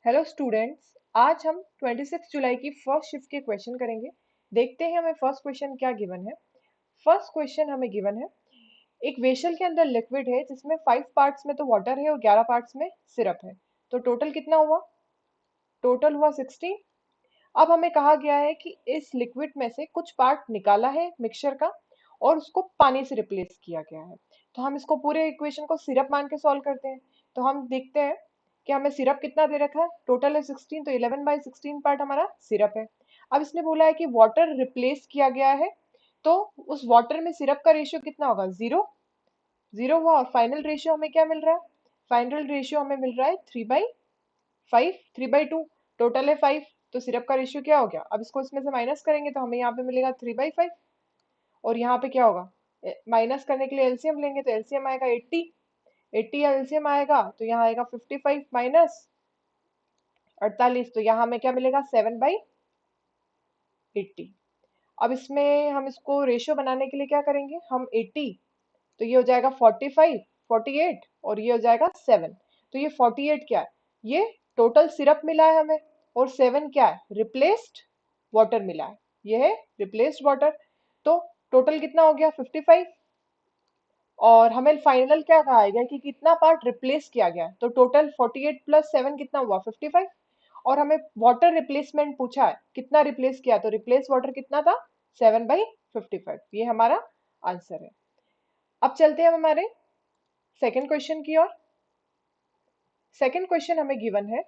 Hello students, आज हम 26 जुलाई की फर्स्ट शिफ्ट के क्वेश्चन करेंगे। देखते हैं हमें फर्स्ट क्वेश्चन क्या गिवन है। फर्स्ट क्वेश्चन हमें गिवन है, एक वेसल के अंदर लिक्विड है जिसमें 5 पार्ट्स में तो वाटर है और 11 पार्ट्स में सिरप है। तो टोटल कितना हुआ? टोटल हुआ 16। अब हमें कहा गया है कि इस लिक्विड में से कुछ पार्ट निकाला है मिक्सचर का और उसको पानी से रिप्लेस किया गया है। तो हम इसको पूरे इक्वेशन को सिरप मान के सॉल्व करते हैं। तो हम देखते हैं कि हमें सिरप कितना दे रखा है, टोटल है 16, तो 11/16 पार्ट हमारा सिरप है। अब इसने बोला है कि वाटर रिप्लेस किया गया है, तो उस वाटर में सिरप का रेशियो कितना होगा? जीरो। जीरो हुआ और फाइनल रेशियो हमें क्या मिल रहा है? फाइनल रेशियो हमें मिल रहा है 3/5, 3/2। टोटल है 5, तो सिरप का रेशियो क्या हो गया? अब इसको इसमें से माइनस करेंगे तो हमें यहाँ पे मिलेगा 3/5। और यहाँ पे क्या होगा? माइनस करने के लिए एलसीएम लेंगे तो एलसीएम आएगा 80। 80 एलसीएम आएगा तो यहाँ आएगा 55 माइनस 48, तो यहाँ हमें क्या मिलेगा? 7/80। अब इसमें हम इसको रेशियो बनाने के लिए क्या करेंगे? हम 80, तो ये हो जाएगा 45, 48 और ये हो जाएगा 7। तो ये 48 क्या है? ये टोटल सिरप मिला है हमें। और 7 क्या है? रिप्लेस्ड वाटर मिला है। ये है रिप्लेस्ड वाटर। तो टोटल कितना हो गया? 55। और हमें फाइनल क्या कहा गया कि कितना पार्ट रिप्लेस किया गया है? तो टोटल 48 प्लस 7 कितना हुआ? 55। और हमें वाटर रिप्लेसमेंट पूछा है, कितना रिप्लेस किया? तो रिप्लेस वाटर कितना था? 7/55। ये हमारा आंसर है। अब चलते हैं हम हमारे सेकंड क्वेश्चन की ओर। सेकंड क्वेश्चन हमें गिवन है,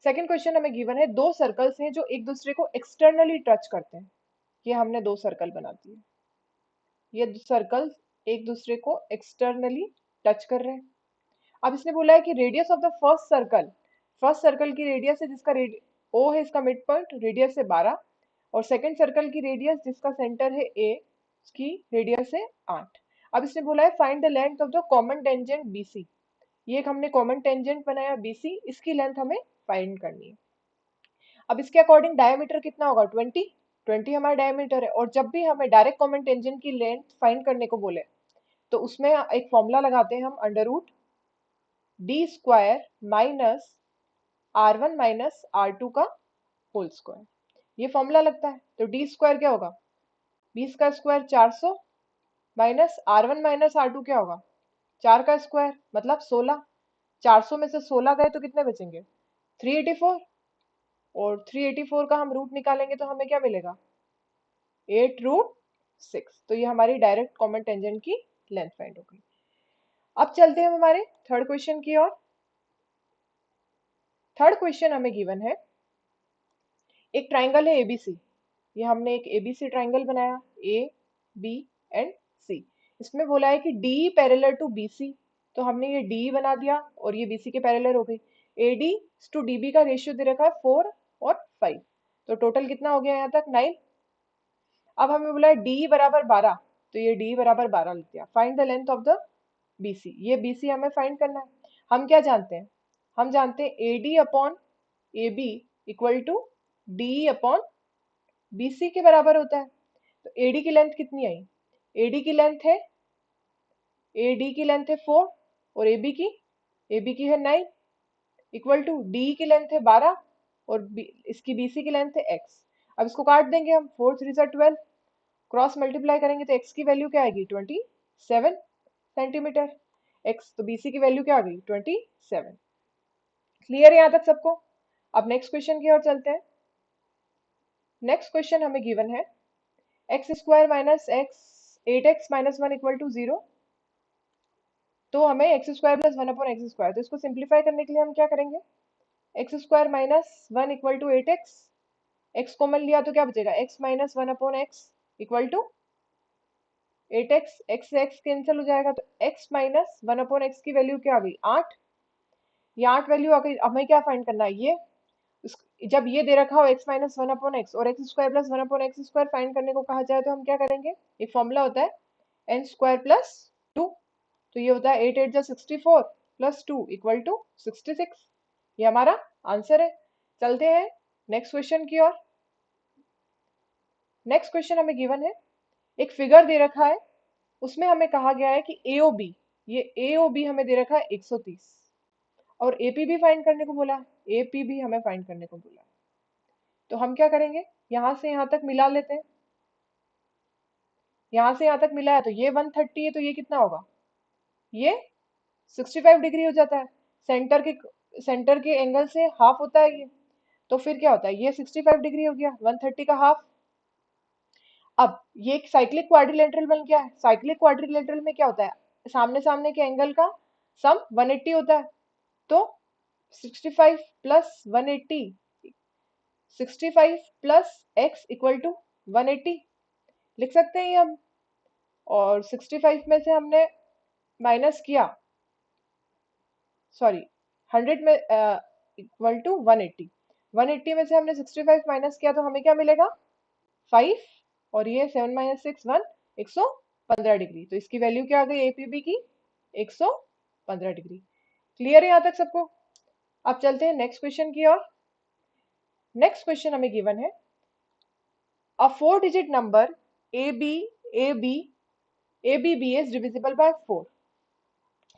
सेकंड क्वेश्चन हमें गिवन है, दो सर्कल्स हैं जो एक दूसरे को एक्सटर्नली टच करते हैं। ये हमने दो सर्कल बना दिए। ये सर्कल्स एक दूसरे को एक्सटर्नली टच कर रहे हैं। अब इसने बोला है कि radius of the first circle की रेडियस है जिसका ओ है, इसका मिड पॉइंट, रेडियस है 12। और सेकंड सर्कल की रेडियस जिसका सेंटर है ए, उसकी रेडियस है 8। अब इसने बोला है find the length of the common tangent BC. ये एक हमने कॉमन टेंजेंट बनाया बीसी, इसकी लेंथ हमें फाइंड करनी है। अब इसके अकॉर्डिंग डायमीटर कितना होगा? 20। 20 हमारा डायमीटर है। और जब भी हमें डायरेक्ट कॉमन टेंजेंट की लेंथ फाइंड करने को बोले तो उसमें एक फॉर्मूला लगाते हैं हम, under root D square minus R1 minus R2 का होल स्क्वायर। ये फॉर्मूला लगता है। तो डी स्क्वायर क्या होगा? 20 का square 400 minus R1 minus R2 क्या होगा? 4 का स्क्वायर मतलब 16। 400 में से 16 गए तो कितने बचेंगे? 384। और 384 का हम रूट निकालेंगे तो हमें क्या मिलेगा? 8√6। तो ये हमारी डायरेक्ट कॉमन टेंजेंट की लेंथ फाइंड हो गई। अब चलते हैं हम हमारे थर्ड क्वेश्चन की ओर। थर्ड क्वेश्चन हमें गिवन है, एक ट्राइंगल है एबीसी। ये हमने एक एबीसी ट्राइंगल बनाया, ए बी एंड सी। इसमें बोला है कि डी पैरेलल टू बीसी। तो हमने ये डी बना दिया और ये बीसी के पैरेलल हो गई। एडी टू डीबी का रेशियो दे रखा है 4 और 5। तो टोटल कितना हो गया यहाँ तक? 9। अब हमें बोला है डी बराबर 12, तो ये डी बराबर 12 लिख दिया। Find the length of the BC. ये बीसी हमें फाइंड करना है। हम क्या जानते हैं? हम जानते हैं AD upon A B equal to D upon BC के बराबर होता है। तो एडी की लेंथ कितनी आई? एडी की लेंथ है, एडी की लेंथ है 4 और एबी की है 9, इक्वल टू डी की लेंथ है 12 और इसकी बीसी की लेंथ है एक्स। अब इसको काट देंगे हम, 4 3 जा 12, क्रॉस मल्टीप्लाई करेंगे तो एक्स की वैल्यू क्या आएगी? 27 सेंटीमीटर। एक्स तो बीसी की वैल्यू क्या आ गई? 27। क्लियर है यहाँ तक सबको? अब नेक्स्ट क्वेश्चन की ओर चलते हैं। नेक्स्ट क्वेश्चन हमें गिवन है, x square minus x 8x minus 1 equal to 0। तो हमें x square plus 1 upon x square, तो इसको सिंप्लीफाई करने के लिए हम क्या करेंगे? X square minus 1 equal to 8x, x common लिया तो क्या बचेगा? X minus 1 upon x equal to 8x। X से एक्स कैंसिल हो जाएगा तो x माइनस 1 अपॉन एक्स की वैल्यू क्या आ गई? 8। ये 8 वैल्यू आ गई। हमें क्या फाइंड करना है? ये जब ये दे रखा हो x माइनस 1 अपॉन एक्स और x square plus 1 upon x square find करने को कहा जाए तो हम क्या करेंगे? एक फॉर्मूला होता है एन स्क्वायर प्लस 2। तो ये होता है 8 8 जा 64 प्लस 2 इक्वल टू 66। ये हमारा आंसर है। चलते हैं नेक्स्ट क्वेश्चन की ओर। नेक्स्ट क्वेश्चन हमें गिवन है, एक फिगर दे रखा है, उसमें हमें कहा गया है कि एओबी, ये एओबी हमें दे रखा है 130। और एपी भी फाइंड करने को बोला है, एपी भी हमें फाइंड करने को बोला है। तो हम क्या करेंगे, यहां से यहां तक मिला लेते हैं। यहां से यहां तक मिला है तो ये 130 है, तो ये कितना होगा, ये 65 डिग्री हो जाता है। सेंटर के एंगल से हाफ होता है ये, तो फिर क्या होता है, ये 65 डिग्री हो गया, 130 का हाफ। अब ये एक साइक्लिक क्वाड्रिलेटरल बन गया है। साइक्लिक क्वाड्रिलेटरल में क्या होता है, सामने सामने के एंगल का सम 180 होता है। तो 65 plus 180, 65 plus x equal to 180 लिख सकते हैं ये हम। और 65 में से हमने माइनस किया, सॉरी 100 में इक्वल टू 180, 180 में से हमने 65 माइनस किया तो हमें क्या मिलेगा, 5। और ये 7 माइनस 6 1, 115 डिग्री। तो इसकी वैल्यू क्या आ गई एपीबी की, 115 डिग्री। क्लियर है यहाँ तक सबको। अब चलते हैं नेक्स्ट क्वेश्चन की ओर। नेक्स्ट क्वेश्चन हमें गिवन है, a 4 digit number A B A B A B B is divisible by 4।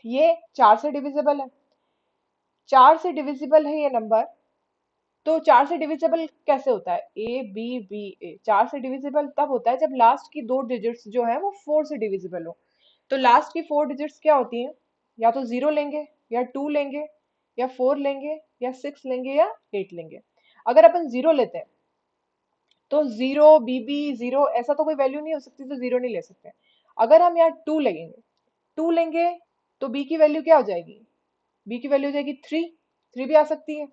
ये 4 से डिविजिबल है, 4 से डिविजिबल है ये नंबर। तो 4 से डिविजिबल कैसे होता है, ए बी बी ए 4 से डिविजिबल तब होता है जब लास्ट की 2 डिजिट्स जो है वो 4 से डिविजिबल हो। तो लास्ट की 4 डिजिट्स क्या होती हैं, या तो 0 लेंगे, या 2 लेंगे, या 4 लेंगे, या 6 लेंगे, या 8 लेंगे। अगर अपन 0 लेते हैं तो 0 बीबी 0 ऐसा तो कोई वैल्यू नहीं हो सकती, तो 0 नहीं ले सकते। अगर हम यहाँ 2 लेंगे, 2 लेंगे तो बी की वैल्यू क्या हो जाएगी, बी की वैल्यू हो जाएगी 3, 3 भी आ सकती है,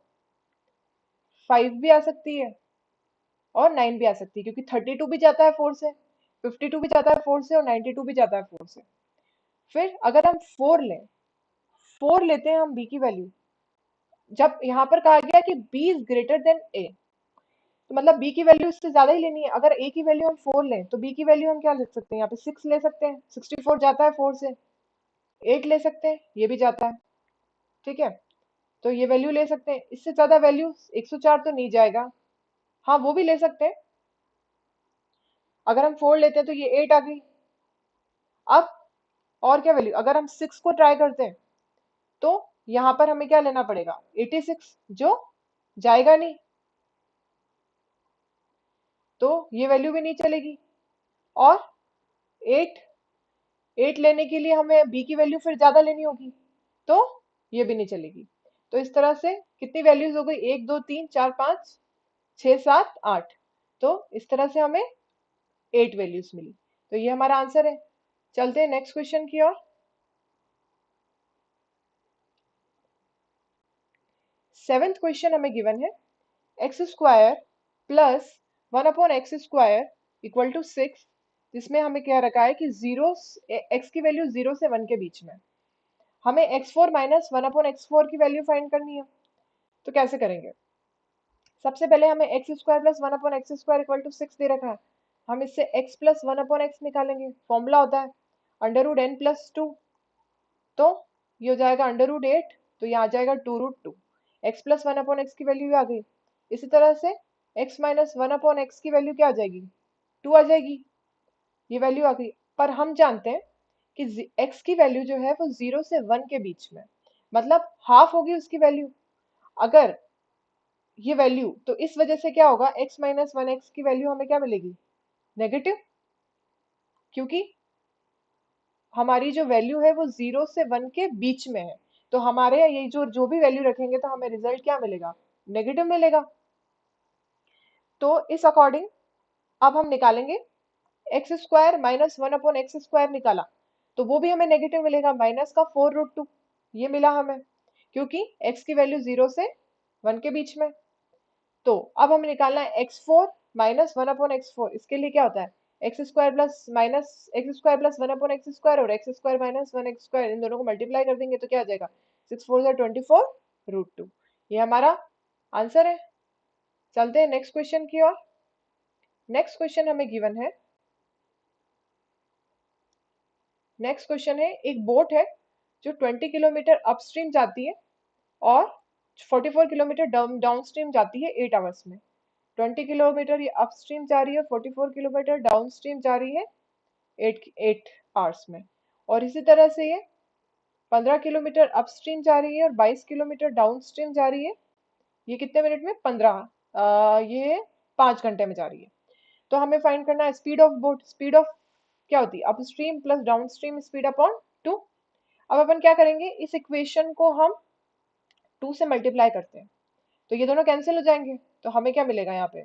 5 भी आ सकती है, और 9 भी आ सकती है, क्योंकि 32 भी जाता है 4 से, 52 भी जाता है 4 से, और 92 भी जाता है 4 से। फिर अगर हम 4 लें, 4 लेते हैं हम बी की वैल्यू, जब यहाँ पर कहा गया कि बी इज ग्रेटर देन ए, तो मतलब बी की वैल्यू इससे ज्यादा ही लेनी है। अगर ए की वैल्यू हम 4 लें तो बी की वैल्यू हम क्या लिख सकते हैं, यहाँ पे 6 ले सकते हैं, 64 जाता है 4 से। 8 ले सकते हैं, ये भी जाता है, ठीक है। तो ये वैल्यू ले सकते हैं, इससे ज्यादा वैल्यू 104 तो नहीं जाएगा। हाँ वो भी ले सकते हैं, अगर हम 4 लेते हैं तो ये 8 आ गई। अब और क्या वैल्यू, अगर हम 6 को ट्राई करते हैं तो यहाँ पर हमें क्या लेना पड़ेगा, 86, जो जाएगा नहीं, तो ये वैल्यू भी नहीं चलेगी। और 8, 8 लेने के लिए हमें बी की वैल्यू फिर ज्यादा लेनी होगी, तो ये भी नहीं चलेगी। तो इस तरह से कितनी वैल्यूज हो गई, 1 2 3 4 5 6 7 8। तो इस तरह से हमें 8 वैल्यूज मिली। तो ये हमारा आंसर है। चलते हैं नेक्स्ट क्वेश्चन की ओर। सेवेंथ क्वेश्चन हमें गिवन है, x square plus 1/x² equal to 6, जिसमें हमें क्या रखा है कि जीरो, एक्स की वैल्यू 0 से 1 के बीच में। हमें x4 माइनस 1/x4 की वैल्यू फाइंड करनी है। तो कैसे करेंगे, सबसे पहले हमें x² plus 1/x² equal to 6 दे रखा है, हम इससे x प्लस 1/x निकालेंगे। फॉर्मूला होता है √n+2। तो ये हो जाएगा √8, तो यहाँ आ जाएगा 2√2। x प्लस 1/x की वैल्यू आ गई। इसी तरह से x माइनस 1/x की वैल्यू क्या आ जाएगी, 2 आ जाएगी, ये वैल्यू आ गई। पर हम जानते हैं कि x की वैल्यू जो है वो 0 से 1 के बीच में, मतलब हाफ होगी उसकी वैल्यू। अगर ये वैल्यू, तो इस वजह से क्या होगा, x माइनस 1x की वैल्यू हमें क्या मिलेगी, नेगेटिव, क्योंकि हमारी जो वैल्यू है वो 0 से 1 के बीच में है। तो हमारे यहाँ ये जो जो भी वैल्यू रखेंगे तो हमें रिजल्ट क्या मिलेगा, नेगेटिव मिलेगा। तो इस अकॉर्डिंग अब हम निकालेंगे, x² माइनस 1/x² निकाला तो वो भी हमें नेगेटिव मिलेगा, माइनस का 4√2, ये मिला हमें, क्योंकि x की वैल्यू 0 से 1 के बीच में। तो अब हमें निकालना है x4 माइनस 1/x4। इसके लिए क्या होता है, x² प्लस 1/x² और x² माइनस 1x², इन दोनों को मल्टीप्लाई कर देंगे तो क्या आ जाएगा, 6 4 24√2। ये हमारा आंसर है। चलते हैं नेक्स्ट क्वेश्चन की ओर। नेक्स्ट क्वेश्चन हमें गिवन है, नेक्स्ट क्वेश्चन है, एक बोट है जो 20 किलोमीटर अपस्ट्रीम जाती है और 44 किलोमीटर डाउनस्ट्रीम जाती है 8 आवर्स में। 20 किलोमीटर ये अपस्ट्रीम जा रही है, 44 किलोमीटर डाउनस्ट्रीम जा रही है 8 आवर्स में। और इसी तरह से ये 15 किलोमीटर अपस्ट्रीम जा रही है और 22 किलोमीटर डाउनस्ट्रीम जा रही है। ये कितने मिनट में? 15। ये 5 घंटे में जा रही है। तो हमें फाइंड करना है speed of boat. Speed of क्या होती है? Upstream plus downstream speed upon 2। अब अपन क्या करेंगे, इस इक्वेशन को हम 2 से मल्टीप्लाई करते हैं, तो ये दोनों कैंसिल हो जाएंगे, तो हमें क्या मिलेगा यहाँ पे?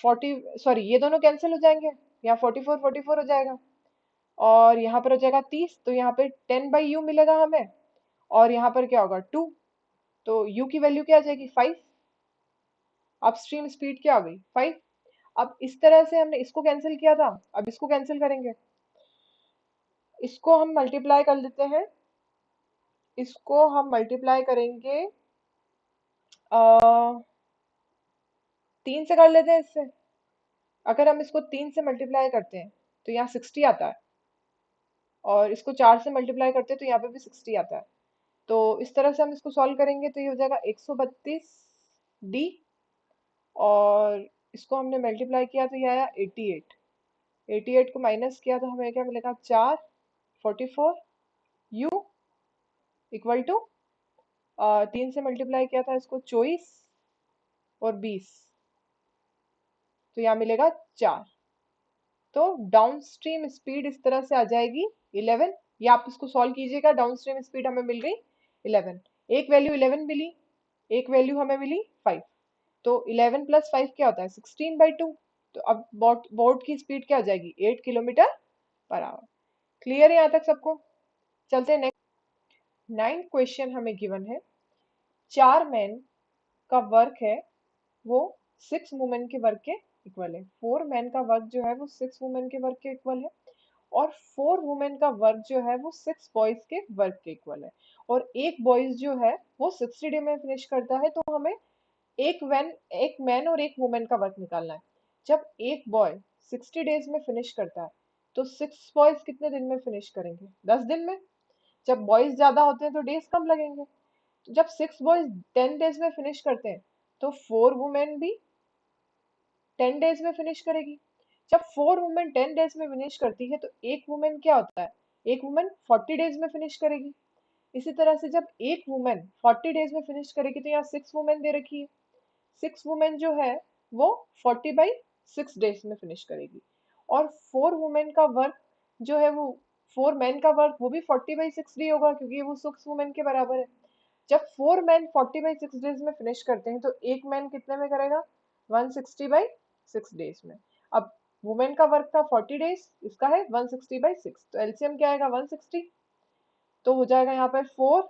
40, ये दोनों कैंसिल हो जाएंगे, यहाँ 44 हो जाएगा, और यहाँ पर हो जाएगा 30, तो यहाँ पे 10/u मिलेगा हमें, और यहाँ पर क्या होगा? 2। तो u की वैल्यू क्या आ जाएगी? 5। अपस्ट्रीम स्पीड क्या हो गई? 5। अब इस तरह से हमने इसको कैंसिल किया था, अब इसको कैंसिल करेंगे, इसको हम मल्टीप्लाई कर लेते हैं, इसको हम मल्टीप्लाई करेंगे 3 से कर लेते हैं इससे। अगर हम इसको 3 से मल्टीप्लाई करते हैं तो यहाँ 60 आता है, और इसको 4 से मल्टीप्लाई करते हैं तो यहाँ पे भी 60 आता है। तो इस तरह से हम इसको सॉल्व करेंगे तो ये हो जाएगा 132d, और इसको हमने मल्टीप्लाई किया तो ये आया 88। 88 को माइनस किया तो हमें क्या मिलेगा? 4। 44 u इक्वल टू 3 से मल्टीप्लाई किया था इसको 24 और 20, तो यहाँ मिलेगा 4। तो डाउनस्ट्रीम स्पीड इस तरह से आ जाएगी 11। ये आप इसको सॉल्व कीजिएगा, डाउनस्ट्रीम स्पीड हमें मिल गई 11। एक वैल्यू 11 मिली, एक वैल्यू हमें मिली 5। तो 11 प्लस 5 क्या होता है? 16/2। तो अब बोट की स्पीड क्या हो जाएगी? 8 किलोमीटर पर आवर। क्लियर है यहाँ तक सबको? चलते हैं नेक्स्ट। 9 क्वेश्चन हमें गिवन है। 4 मैन का वर्क है वो 6 वुमेन के वर्क के इक्वल है। 4 मैन का वर्क जो है वो 6 वुमेन के वर्क के इक्वल है, और 4 वुमेन का वर्क जो है वो 6 बॉयज के वर्क के इक्वल है, और एक बॉयज जो है वो 60 डे में फिनिश करता है। तो हमें एक मैन और एक वुमेन का वर्क निकालना है। जब एक बॉय 60 डेज में फिनिश करता है तो 6 बॉयज कितने दिन में फिनिश करेंगे? 10 दिन में। जब बॉयज ज्यादा होते हैं तो डेज कम लगेंगे। तो जब 6 बॉयज 10 डेज में फिनिश करते हैं तो 4 वुमेन भी 10 डेज में फिनिश करेगी। जब 4 वुमेन 10 डेज में फिनिश करती है तो एक वुमेन क्या होता है? एक वुमेन 40 डेज में फिनिश करेगी। इसी तरह से जब एक वुमेन 40 डेज में फिनिश करेगी तो यहाँ 6 वुमेन दे रखी है, 6 वुमेन जो है वो 40/6 डेज में फिनिश करेगी, और 4 वुमेन का वर्क जो है वो 4 मैन का वर्क वो भी 40/6 डे होगा, क्योंकि वो 6 वुमेन के बराबर है। जब 4 मैन 40/6 डेज में फिनिश करते हैं तो एक मैन कितने में करेगा? 160/6 डेज में। अब वुमेन का वर्क था 40 डेज, इसका है 160/6, तो एलसीएम क्या आएगा? 160। तो हो जाएगा यहाँ पर 4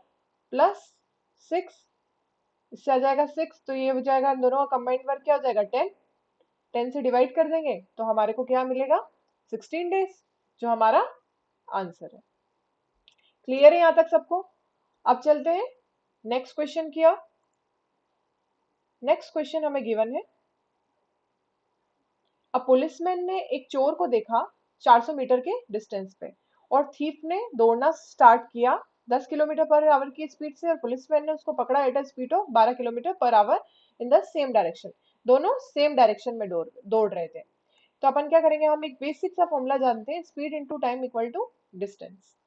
प्लस 6, इससे आ जाएगा 6, तो ये हो जाएगा दोनों का कंबाइंड वर्क क्या हो जाएगा? 10। 10 से डिवाइड कर देंगे तो हमारे को क्या मिलेगा? 16 डेज, जो हमारा आंसर है। क्लियर है यहाँ तक सबको? अब चलते हैं नेक्स्ट क्वेश्चन की ओर। नेक्स्ट क्वेश्चन हमें गिवन है। अब पुलिसमैन ने एक चोर को देखा 400 मीटर के डिस्टेंस पे, और थीफ ने दौड़ना स्टार्ट किया 10 किलोमीटर पर आवर की स्पीड से, और पुलिसमैन ने उसको पकड़ा at a speed of 12 kilometre per our in the same direction. दोनों सेम डायरेक्शन में दौड़ रहे थे। तो अपन क्या करेंगे, हम एक बेसिक सा फॉर्मूला जानते हैं, speed into time equal to distance.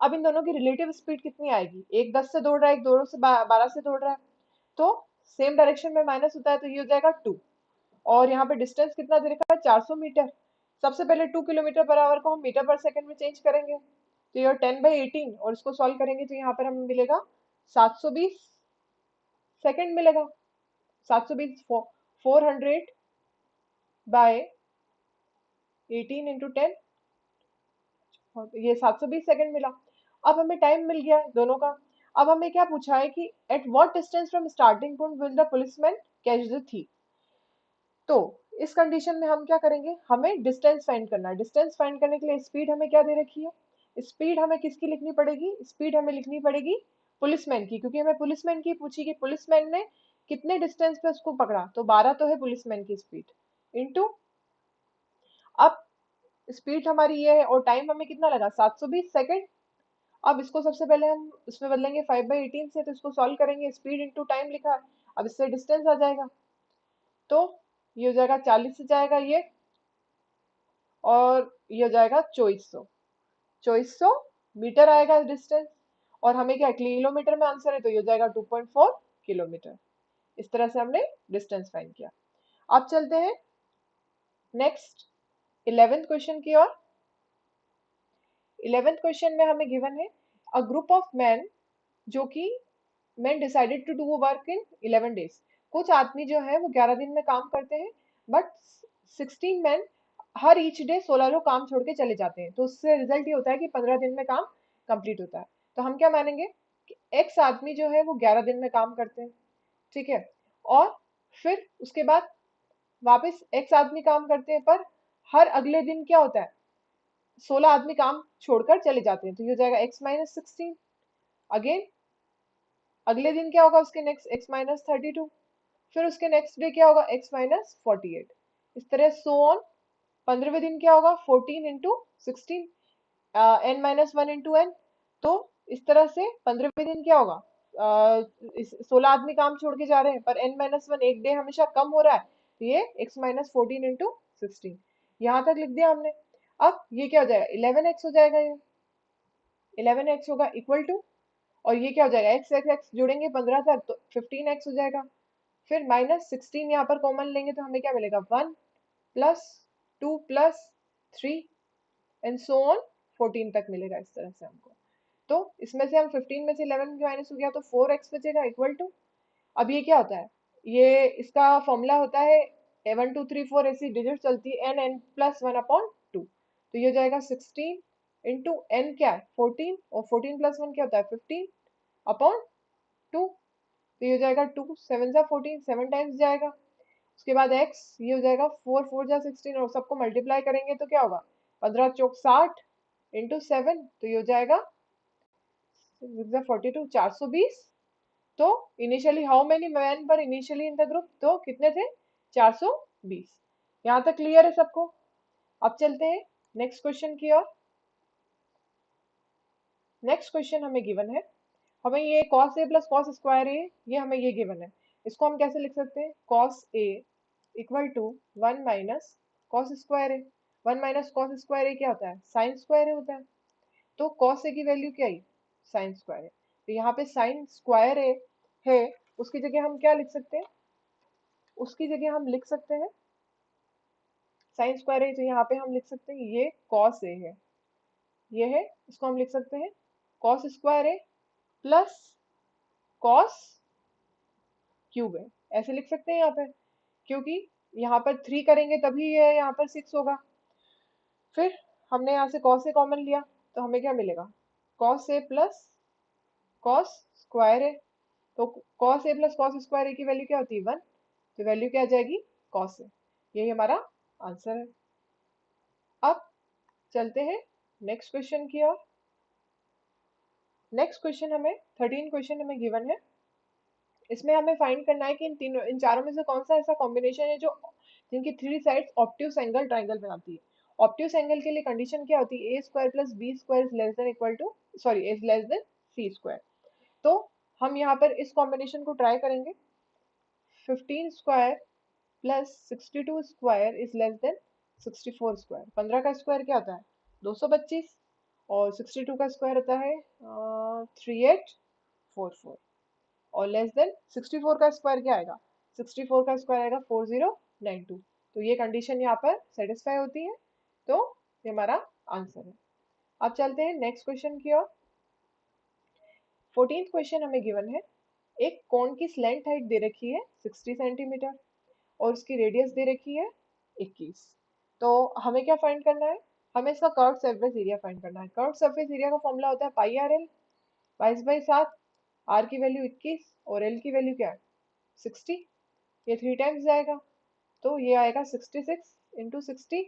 अब इन दोनों की रिलेटिव स्पीड कितनी आएगी? एक 10 से दौड़ रहा है, एक 2 से 12 से दौड़ रहा है, तो सेम डायरेक्शन में माइनस होता है, तो ये हो जाएगा 2। और यहाँ पे डिस्टेंस कितना दे रखा है? 400 मीटर। सबसे पहले 2 किलोमीटर पर आवर को हम मीटर पर सेकंड में चेंज करेंगे, तो ये 10/18, और इसको सॉल्व करेंगे तो यहाँ पर हमें मिलेगा 720 सेकंड मिलेगा। 720 400/18 × 10, ये 720 सेकंड मिला। अब हमें टाइम मिल गया है दोनों का। अब हमें क्या पूछा है कि at what distance from starting point will the policeman catch the thief. तो इस कंडीशन में हम क्या करेंगे, हमें डिस्टेंस फाइंड करना है। डिस्टेंस फाइंड करने के लिए स्पीड हमें क्या दे रखी है? स्पीड हमें किसकी लिखनी पड़ेगी? स्पीड हमें लिखनी पड़ेगी पुलिसमैन की, क्योंकि हमें पुलिसमैन की पूछी कि पुलिसमैन ने कितने डिस्टेंस पे उसको पकड़ा, तो 12 तो है पुलिसमैन की स्पीड, इनटू अब स्पीड हमारी ये है, और टाइम हमें कितना लगा? 720 सेकंड। अब इसको सबसे पहले हम इसमें बदलेंगे 5/18 से, तो इसको सॉल्व करेंगे, स्पीड इनटू टाइम लिखा है, अब इससे डिस्टेंस आ जाएगा, तो ये हो जाएगा 40 से जाएगा ये, और ये हो जाएगा 2400। 2400 मीटर आएगा डिस्टेंस, और हमें क्या किलोमीटर में आंसर है, तो ये हो जाएगा 2.4 किलोमीटर। इस तरह से हमने डिस्टेंस फाइंड किया। अब चलते हैं नेक्स्ट 11th क्वेश्चन की ओर। 11th क्वेश्चन में हमें गिवन है अ ग्रुप ऑफ मैन, जो कि man decided to do work in 11 days. कुछ आदमी जो है वो 11 दिन में काम करते हैं, but 16 man her each day 16 लोग काम छोड़ के चले जाते हैं, तो उससे रिजल्ट ये होता है कि 15 दिन में काम कंप्लीट होता है। तो हम क्या मानेंगे कि एक्स आदमी जो है वो 11 दिन में काम करते हैं, ठीक है, और फिर उसके बाद वापस एक्स आदमी काम करते हैं, पर हर अगले दिन क्या होता है, 16 आदमी काम छोड़कर चले जाते हैं, तो ये हो जाएगा x-16। अगेन अगले दिन क्या होगा उसके नेक्स्ट, x-32। फिर उसके नेक्स्ट डे क्या होगा, x-48। इस तरह सो ऑन। 15वें दिन क्या होगा, 14 इंटू 16, n-1 इंटू n। तो इस तरह से 15वें दिन क्या होगा, 16 आदमी काम छोड़ के जा रहे हैं, पर n-1 एक डे हमेशा कम हो रहा है, तो ये x-14 इंटू 16। यहाँ तक लिख दिया हमने। अब ये क्या हो जाएगा, 11x हो जाएगा, ये 11x होगा इक्वल टू, और ये क्या हो जाएगा, x x x जोड़ेंगे 15 तक तो 15x हो जाएगा। फिर -16 यहाँ पर कॉमन लेंगे तो हमें क्या मिलेगा, 1 plus 2 plus 3 and so on 14 तक मिलेगा, इस तरह से हमको। तो इसमें से हम 15 में से 11 माइनस हो गया तो 4x बचेगा इक्वल टू। अब ये क्या होता है, ये इसका फॉर्मूला होता है 1 2 3 4 ऐसी डिजिट चलती है, n+1/2। तो ये हो जाएगा 16 इंटू n क्या है 14, और 14 प्लस 1 क्या होता है 15 अपॉन 2। तो ये हो जाएगा 2 7 जा 14, 7 टाइम्स जाएगा। उसके बाद x ये हो जाएगा 4 4 जा 16, और सबको मल्टीप्लाई करेंगे तो क्या होगा, 15 चौक 60 इंटू 7, तो ये हो जाएगा 42 420। तो इनिशियली हाउ मेनी मैन पर इनिशियली इन द ग्रुप, तो कितने थे 420। यहाँ तक क्लियर है सबको। अब चलते हैं नेक्स्ट क्वेश्चन की ओर। नेक्स्ट क्वेश्चन हमें गिवन है, हमें ये cos a plus cos square A, ये हमें ये गिवन है। इसको हम कैसे लिख सकते हैं, cos a equal to 1 minus cos square A. 1 minus cos square A क्या होता है, साइन स्क्वायर ए होता है। तो cos a की वैल्यू क्या आई, साइन स्क्वायर ए। तो यहाँ पे साइन स्क्वायर ए है, उसकी जगह हम क्या लिख सकते हैं, उसकी जगह हम लिख सकते हैं साइन स्क्वायर है, तो यहाँ पे हम लिख सकते हैं ये cos a है, ये है, इसको हम लिख सकते हैं cos स्क्वायर ए प्लस cos क्यूब है, ऐसे लिख सकते हैं यहाँ पे, क्योंकि यहाँ पर 3 करेंगे तभी ये यहाँ पर 6 होगा। फिर हमने यहाँ से cos a कॉमन लिया, तो हमें क्या मिलेगा, cos a plus cos square है। तो cos a plus cos square A की वैल्यू क्या होती है 1, तो वैल्यू क्या आ जाएगी cos a। यही हमारा आंसर है। अब चलते हैं नेक्स्ट क्वेश्चन की ओर। नेक्स्ट क्वेश्चन हमें 13 क्वेश्चन हमें गिवन है। इसमें हमें फाइंड करना है कि इन चारों में से कौन सा ऐसा कॉम्बिनेशन है जो जिनकी 3 साइड्स ऑब्ट्यूस एंगल ट्राइंगल बनाती है। ऑब्ट्यूस एंगल के लिए कंडीशन क्या होती है, A square plus B square is less than equal to, sorry is less than C square. तो हम यहाँ पर इस कॉम्बिनेशन को ट्राई करेंगे। 15 square plus 62 square is less then 64 square. 15 का स्क्वायर क्या होता है 225, और 62 का स्क्वायर होता है 3844, और लेस देन 64 का स्क्वायर क्या आएगा, 64 का स्क्वायर आएगा 4092। तो ये कंडीशन यहाँ पर सेटिस्फाई होती है, तो ये हमारा आंसर है। अब चलते हैं नेक्स्ट क्वेश्चन की ओर। 14th क्वेश्चन हमें गिवन है, एक कोन की स्लैंट हाइट दे रखी है 60 सेंटीमीटर, और उसकी रेडियस दे रखी है 21। तो हमें क्या फाइंड करना है, हमें इसका कर्व सरफेस एरिया फाइंड करना है। कर्व सरफेस एरिया का फॉर्मूला होता है पाई आर एल, 22/7, आर की वैल्यू 21 और एल की वैल्यू क्या है 60। ये 3 टाइम्स जाएगा, तो ये आएगा 66 इंटू 60,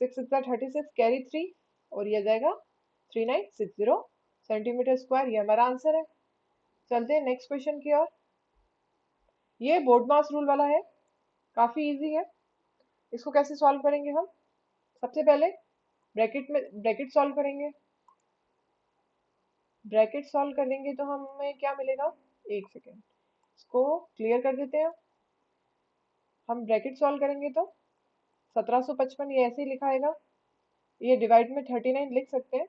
6 6 36 कैरी 3, और ये आ जाएगा 3960 सेंटीमीटर स्क्वायर। ये हमारा आंसर है। चलते हैं नेक्स्ट क्वेश्चन की ओर। ये बोर्ड मास रूल वाला है, काफी इजी है। इसको कैसे सॉल्व करेंगे हम, सबसे पहले ब्रैकेट सॉल्व करेंगे। ब्रैकेट सॉल्व करेंगे तो हमें क्या मिलेगा, एक सेकेंड इसको क्लियर कर देते हैं। हम ब्रैकेट सॉल्व करेंगे तो 1755 ये ऐसे ही लिखाएगा, ये डिवाइड में 39 लिख सकते हैं,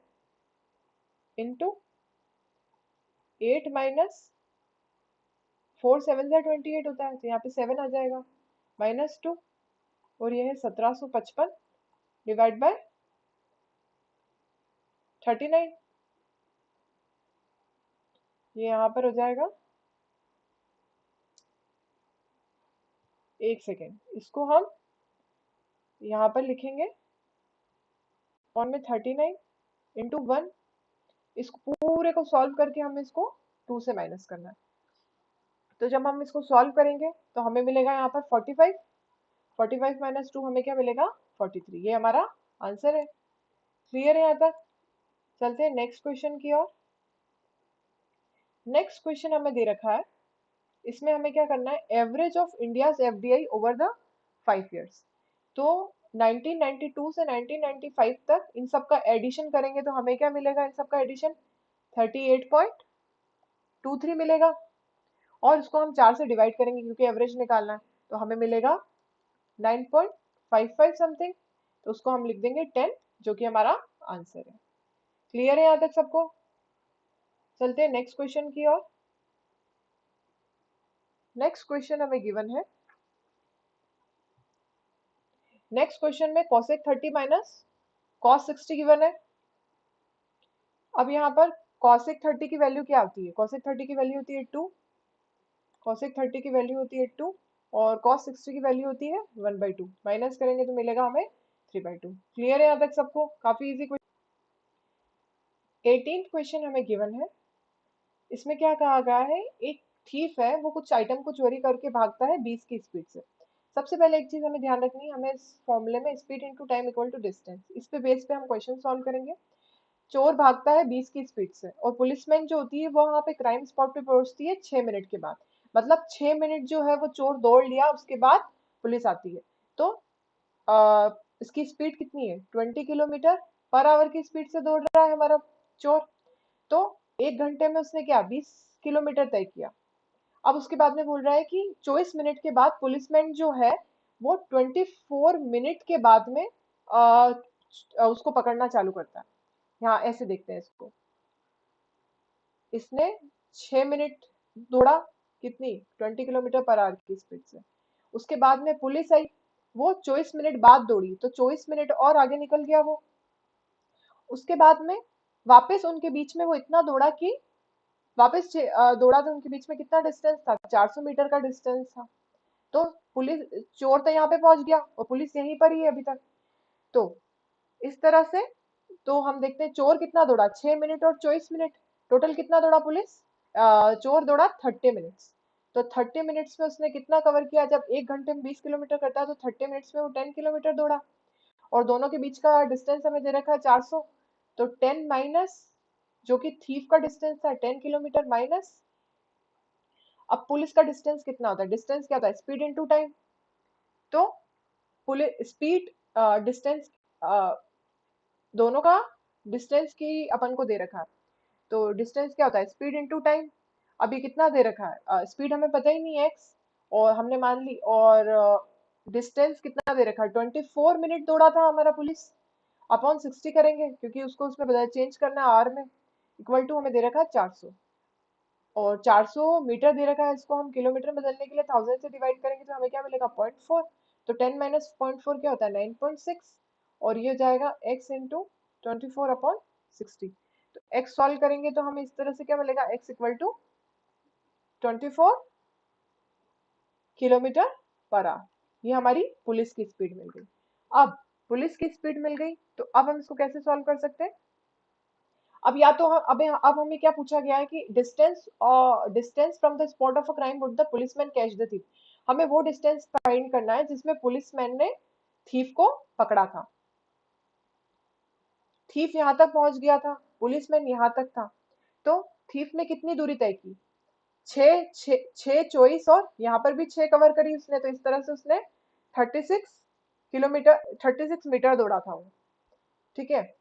इंटू 8 माइनस 4 7 जा 28 होता है, तो यहाँ पे 7 आ जाएगा, -2, और ये है 1755 डिवाइड बाय 39। ये यहाँ पर हो जाएगा, एक सेकेंड, इसको हम यहाँ पर लिखेंगे और में 39 इंटू 1, इसको पूरे को सॉल्व करके हमें इसको 2 से माइनस करना है। तो जब हम इसको सॉल्व करेंगे तो हमें मिलेगा यहाँ पर 45, 45 माइनस 2 हमें क्या मिलेगा, 43। ये हमारा आंसर है। क्लियर है यहाँ तक? चलते हैं नेक्स्ट क्वेश्चन की ओर। नेक्स्ट क्वेश्चन हमें दे रखा है, इसमें हमें क्या करना है, average of India's FDI over the 5 years. तो 1992 से 1995 तक इन सब का एडिशन करेंगे तो हमें क्या मिलेगा, इन सब का एडिशन 38.23 मिलेगा, और इसको हम 4 से डिवाइड करेंगे क्योंकि एवरेज निकालना है, तो हमें मिलेगा 9.55 समथिंग, तो उसको हम लिख देंगे 10, जो कि हमारा आंसर है। क्लियर है यहाँ तक सबको? चलते हैं नेक्स्ट क्वेश्चन की ओर। नेक्स्ट क्वेश्चन हमें गिवन है, नेक्स्ट क्वेश्चन में cosec 30 माइनस cos 60 गिवन है। अब यहाँ पर cosec 30 की वैल्यू क्या होती है, cosec 30 की वैल्यू होती है 2, cosec 30 की वैल्यू होती है 2, और cos 60 की वैल्यू होती है 1/2, माइनस करेंगे तो मिलेगा हमें 3/2। क्लियर है यहाँ तक सबको? काफी इजी क्वेश्चन। 18th क्वेश्चन हमें गिवन है, इसमें क्या कहा गया है, एक थीफ है, वो कुछ आइटम को चोरी करके भागता है 20 की स्पीड से। सबसे पहले एक चीज हमें ध्यान रखनी है, हमें इस फॉर्मूले में speed into time equal to distance, इस पे बेस पे हम क्वेश्चन सॉल्व करेंगे। चोर भागता है 20 की स्पीड से, और पुलिसमैन जो होती है वो वहां पे क्राइम स्पॉट पे पहुंचती है 6 मिनट के बाद। मतलब 6 मिनट जो है वो चोर दौड़ लिया, उसके बाद पुलिस आती है। तो इसकी स्पीड कितनी है, 20 किलोमीटर पर आवर की स्पीड से दौड़ रहा है हमारा चोर। तो 1 घंटे में उसने क्या, 20 किलोमीटर तय किया। अब उसके बाद में बोल रहा है कि 24 मिनट के बाद पुलिसमैन जो है वो 24 मिनट के बाद में उसको पकड़ना चालू करता है। यहाँ ऐसे देखते हैं इसको, इसने 6 मिनट दौड़ा, कितनी, 20 किलोमीटर पर आवर की स्पीड से। उसके बाद में पुलिस आई, वो 24 मिनट बाद दौड़ी, तो 24 मिनट और आगे निकल गया वो। उसके बाद में वापस उनके बीच में वो इतना दौड़ा कि वापस दौड़ा, तो उनके बीच में कितना डिस्टेंस था, 400 मीटर का डिस्टेंस था। तो पुलिस, चोर तो यहाँ पे पहुंच गया और पुलिस यहीं पर ही है अभी तक। तो इस तरह से, तो हम देखते हैं चोर कितना दौड़ा, 6 मिनट और 24 मिनट, टोटल कितना दौड़ा पुलिस, चोर दौड़ा 30 मिनट्स। तो 30 मिनट्स में उसने कितना कवर किया, जब 1 घंटे में 20 किलोमीटर करता है तो 30 मिनट्स में वो 10 किलोमीटर दौड़ा। और दोनों के बीच का डिस्टेंस हमें दे रखा है 400, तो 10 माइनस, जो कि थीफ का डिस्टेंस था 10 किलोमीटर माइनस, अब पुलिस का डिस्टेंस कितना होता है, डिस्टेंस क्या होता है, स्पीड इनटू टाइम। तो पुलिस स्पीड, डिस्टेंस, दोनों का डिस्टेंस की अपन को दे रखा है। तो डिस्टेंस क्या होता है, स्पीड इनटू टाइम। अभी कितना दे रखा है, स्पीड हमें पता ही नहीं है एक्स, और हमने मान ली, और डिस्टेंस कितना दे रखा है, 24 मिनट दौड़ा था हमारा पुलिस, अपॉन 60 करेंगे क्योंकि उसको उसमें बदल चेंज करना है आर में, इक्वल टू हमें दे रखा है 400, और 400 मीटर दे रखा है, इसको हम किलोमीटर में बदलने के लिए 1000 से डिवाइड करेंगे तो हमें क्या मिलेगा, 0.4। तो 10 माइनस 0.4 क्या होता है, 9.6, और ये हो जाएगा x इंटू 24/60। तो x सॉल्व करेंगे तो हमें इस तरह से क्या मिलेगा, x equal to 24 kilometre per hour. ये हमारी पुलिस की स्पीड मिल गई। अब पुलिस की स्पीड मिल गई, तो अब हम इसको कैसे सॉल्व कर सकते हैं। अब या तो हम, अब हमें क्या पूछा गया है कि distance from the spot of a crime would the policeman catch the thief. हमें वो डिस्टेंस फाइंड करना है जिसमें पुलिसमैन ने थीफ को पकड़ा था। थीफ यहाँ तक पहुंच गया था, पुलिसमैन यहाँ तक था, तो थीफ ने कितनी दूरी तय की, छह छह छह 24, और यहाँ पर भी 6 कवर करी उसने, तो इस तरह से उसने 36 मीटर दौड़ा था वो। ठीक है,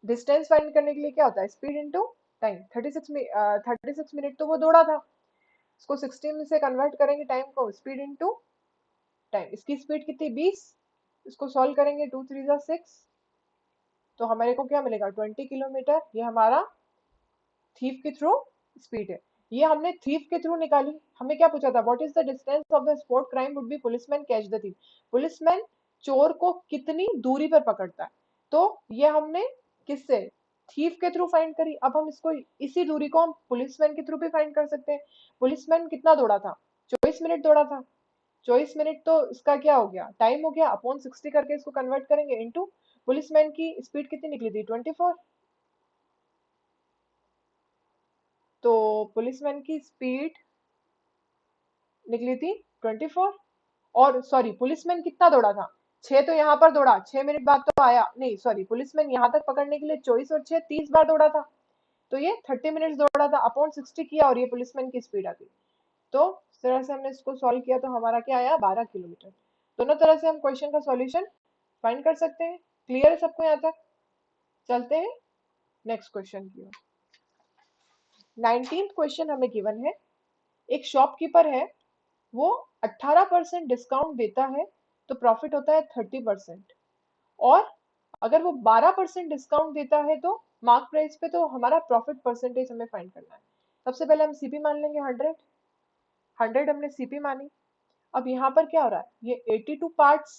डिस्टेंस फाइंड करने के लिए क्या होता है, स्पीड इंटू टाइम। 36 मिनट तो वो दौड़ा था, इसको 60 में से कन्वर्ट करेंगे टाइम को, स्पीड इंटू टाइम। इसकी स्पीड कितनी, 20, इसको सॉल्व करेंगे, 2 3 जा 6, तो हमारे को क्या मिलेगा 20 किलोमीटर, ये हमारा थीफ के थ्रू स्पीड है। ये हमने थीफ के थ्रू निकाली। हमें क्या पूछा था, what is the distance of the spot crime would be policeman catch the thief. Policeman चोर को कितनी दूरी पर पकड़ता है, तो ये हमने किससे, थीफ के थ्रू फाइंड करी। अब हम इसको, इसी दूरी को हम पुलिसमैन के थ्रू भी फाइंड कर सकते हैं। पुलिसमैन कितना दौड़ा था, 24 मिनट दौड़ा था। 24 मिनट तो इसका क्या हो गया, टाइम हो गया, अपॉन 60 करके इसको कन्वर्ट करेंगे इनटू पुलिसमैन की स्पीड कितनी निकली थी 24। तो पुलिसमैन की स्पीड निकली थी 24। और सॉरी, पुलिसमैन कितना दौड़ा था, 6 तो यहाँ पर दौड़ा, 6 मिनट बाद तो आया नहीं, सॉरी, पुलिसमैन यहाँ तक पकड़ने के लिए 24 और 6 30 बार दौड़ा था। तो ये 30 मिनट्स दौड़ा था, अपॉन 60 किया और ये पुलिसमैन की स्पीड आ गई। तो इस तरह से हमने इसको सॉल्व किया तो हमारा क्या आया 12 किलोमीटर। दोनों तरह से हम क्वेश्चन का सॉल्यूशन फाइंड कर सकते हैं। क्लियर है सबको यहाँ तक? चलते हैं नेक्स्ट क्वेश्चन की ओर। 19th क्वेश्चन हमें गिवन है, एक शॉपकीपर है, वो 18% डिस्काउंट देता है तो प्रॉफिट होता है 30%। और अगर वो 12% डिस्काउंट देता है तो मार्क प्राइस पे, तो हमारा प्रॉफिट परसेंटेज हमें फाइंड करना है। सबसे पहले हम सीपी मान लेंगे 100। 100 हमने सीपी मानी। अब यहाँ पर क्या हो रहा है, ये 82 पार्ट्स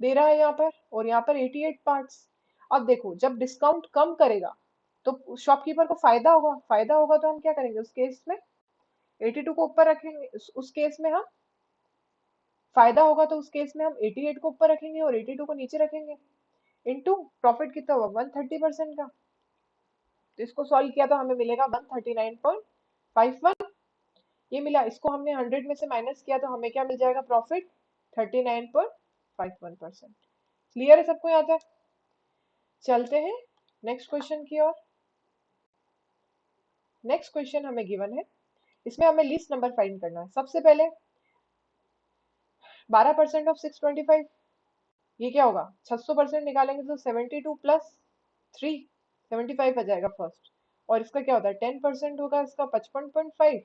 दे रहा है यहाँ पर, और यहाँ पर 88 पार्ट्स। अब देखो, जब डिस्काउंट कम करेगा तो शॉपकीपर को फायदा होगा, फायदा होगा तो हम क्या करेंगे उस केस में, 82 को ऊपर रखेंगे, उस केस में हम, फायदा होगा तो उस केस में हम 88 को ऊपर रखेंगे और 82 को नीचे रखेंगे, इनटू प्रॉफिट कितना हुआ 130% का। तो इसको सॉल्व किया तो हमें मिलेगा 139.51। ये मिला, इसको हमने 100 में से माइनस किया तो हमें क्या मिल जाएगा, प्रॉफिट 39.51%। क्लियर है सबको यहाँ तक? चलते हैं नेक्स्ट क्वेश्चन की ओर। नेक्स्ट क्वेश्चन हमें गिवन है, इसमें हमें लीस्ट नंबर फाइंड करना है। सबसे पहले 12% ऑफ 625, ये क्या होगा, 600% निकालेंगे तो 72 प्लस 3 75 आ जाएगा फर्स्ट। और इसका क्या होता है 10% होगा, इसका 55.5।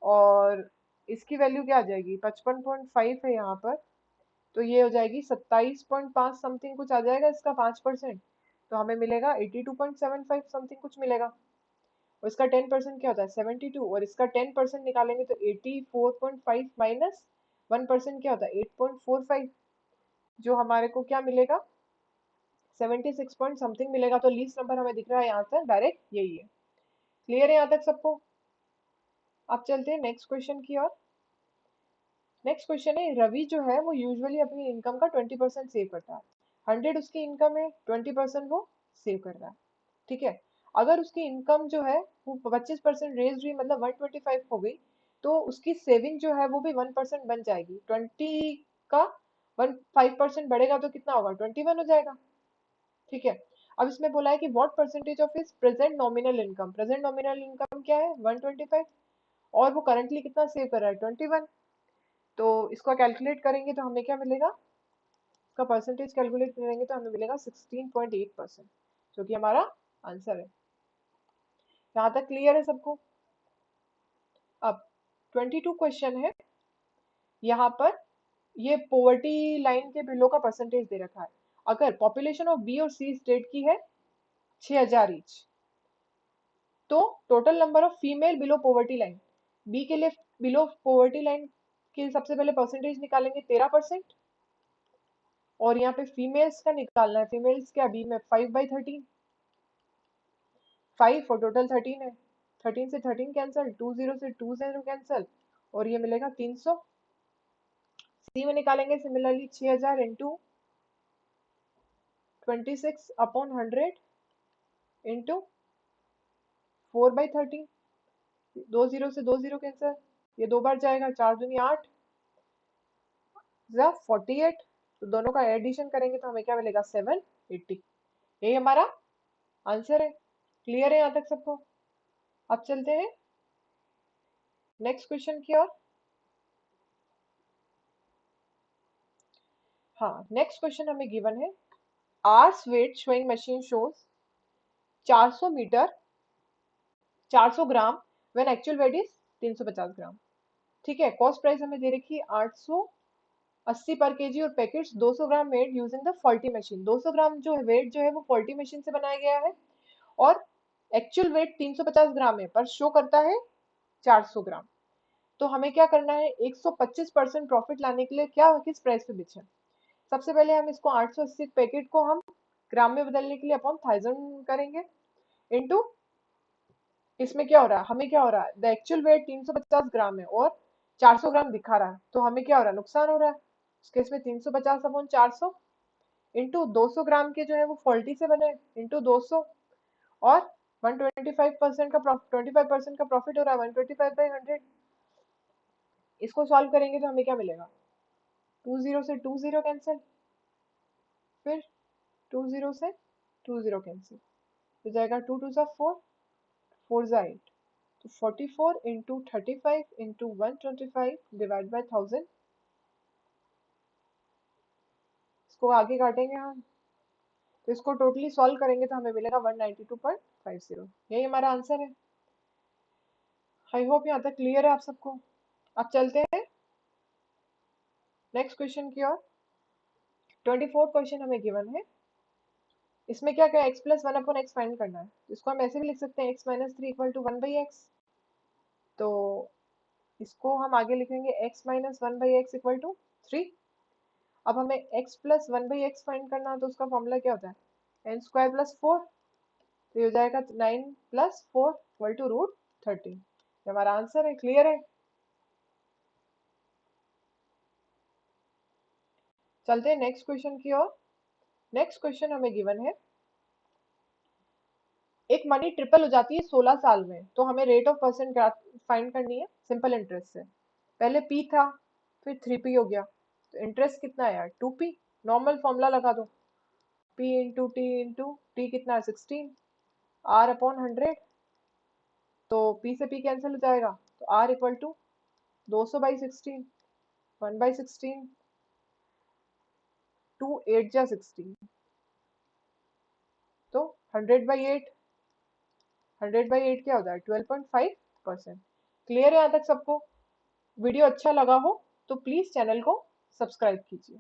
और इसकी वैल्यू क्या आ जाएगी, 55.5 है यहाँ पर, तो ये हो जाएगी 27.5 समथिंग कुछ आ जाएगा, इसका 5%। तो हमें मिलेगा 82.75 समथिंग कुछ मिलेगा। और इसका 10% क्या होता है 72, और इसका 10% निकालेंगे तो 84.5 माइनस 1% क्या होता है 8.45, जो हमारे को क्या मिलेगा 76 पॉइंट समथिंग मिलेगा। तो लीस्ट नंबर हमें दिख रहा है यहाँ से डायरेक्ट यही है। क्लियर है यहाँ तक सबको? अब चलते हैं नेक्स्ट क्वेश्चन की ओर। नेक्स्ट क्वेश्चन है, रवि जो है वो यूजुअली अपनी इनकम का 20% सेव करता है। 100 उसकी इनकम है, 20% वो सेव कर रहा है। ठीक है, अगर उसकी इनकम जो है वो 25% रेज हुई, मतलब 125 हो गई, तो उसकी सेविंग जो है वो भी 1% बन जाएगी। 20 का 5% बढ़ेगा तो कितना होगा 21 हो जाएगा। ठीक है, अब इसमें बोला है कि what percentage of his present nominal income, present nominal income क्या है 125, और वो करंटली कितना सेव कर रहा है 21। तो इसको कैलकुलेट करेंगे तो हमें क्या मिलेगा, इसका परसेंटेज कैलकुलेट करेंगे तो हमें मिलेगा 16.8%, जो कि हमारा आंसर है। यहाँ तक क्लियर है सबको? अब 22 क्वेश्चन है, यहाँ पर ये पोवर्टी लाइन के बिलो का परसेंटेज दे रखा है। अगर पॉपुलेशन ऑफ बी और सी स्टेट की है 6000 ईच, तो total number of female below poverty line, B के लिए बिलो पॉवर्टी लाइन के सबसे पहले परसेंटेज निकालेंगे 13%, और यहाँ पे फीमेल्स का निकालना है, फीमेल्स क्या बी में 5/13, 5 और टोटल 13 है, 13 से 13 कैंसल, 20 से 20 कैंसल, और ये मिलेगा 300। सी में निकालेंगे सिमिलरली 6000 इंटू 26/100 इंटू 4/13, 20 से 20 कैंसल, ये दो बार जाएगा, 4 दूनी 8 या 48, तो दोनों का एडिशन करेंगे तो हमें क्या मिलेगा 780। यही हमारा आंसर है। क्लियर है यहाँ तक सबको? अब चलते हैं नेक्स्ट क्वेश्चन की ओर। हाँ, नेक्स्ट क्वेश्चन हमें गिवन है, A's weight showing machine shows 400 metre 400 gram when actual weight is 350 gram. ठीक है, कॉस्ट प्राइस हमें दे रखी है 800 80 पर केजी और packets 200 gram made using the faulty machine. 200 ग्राम जो है वेट जो है वो फॉल्टी मशीन से बनाया गया है, और एक्चुअल वेट 350 ग्राम है पर शो करता है 400 ग्राम। तो हमें क्या करना है, 125% प्रॉफिट लाने के लिए क्या किस प्राइस पे बेचें। सबसे पहले हम इसको 880 पैकेट को हम ग्राम में बदलने के लिए अपॉन 1000 करेंगे, इनटू इसमें क्या हो रहा है, हमें क्या हो रहा है, द एक्चुअल वेट 350 ग्राम है और 400 ग्राम दिखा रहा है, तो हमें क्या हो रहा है, नुकसान हो रहा है। इस केस में 350 अपॉन 400 इंटू 200 ग्राम के जो है वो फॉल्टी से बने इंटू 200, और 125% का 25% का प्रॉफिट हो रहा है 125/100। इसको सॉल्व करेंगे तो हमें क्या मिलेगा, 20 से 20 कैंसिल, फिर 20 से 20 कैंसिल, तो जाएगा 2 2 जा 4, 4 जा 8, तो 44 इंटू 35 इंटू 125 डिवाइड बाई 1000। इसको आगे काटेंगे हम, तो इसको टोटली सॉल्व करेंगे तो हमें मिलेगा 192.50। यही हमारा आंसर है। आई होप यहाँ तक क्लियर है आप सबको। अब चलते हैं नेक्स्ट क्वेश्चन की ओर। 24 क्वेश्चन हमें गिवन है, इसमें क्या क्या x प्लस 1/x फाइंड करना है। इसको हम ऐसे भी लिख सकते हैं x minus 3 equal to 1/x, तो इसको हम आगे लिखेंगे x minus 1/x equal to 3। अब हमें x प्लस 1/x फाइंड करना है, तो उसका फॉर्मूला क्या होता है, n² प्लस 4, तो ये हो जाएगा 9 प्लस 4 इक्वल टू रूट 13। ये हमारा आंसर है। क्लियर है। चलते हैं नेक्स्ट क्वेश्चन की ओर। नेक्स्ट क्वेश्चन हमें गिवन है, एक मनी ट्रिपल हो जाती है 16 साल में, तो हमें रेट ऑफ परसेंट फाइंड करनी है सिंपल इंटरेस्ट से। पहले p था, फिर 3p हो गया, तो इंटरेस्ट कितना है यार, 2p। नॉर्मल फॉर्मूला लगा दो, p into T into T कितना है 16, r अपॉन 100, तो p से p कैंसिल हो जाएगा, तो r इक्वल टू 200/16, 1/16, 2 8 जा 16, तो 100/8, 100/8 क्या होता है 12.5%। क्लियर है यहाँ तक सबको। वीडियो अच्छा लगा हो तो प्लीज चैनल को सब्सक्राइब कीजिए।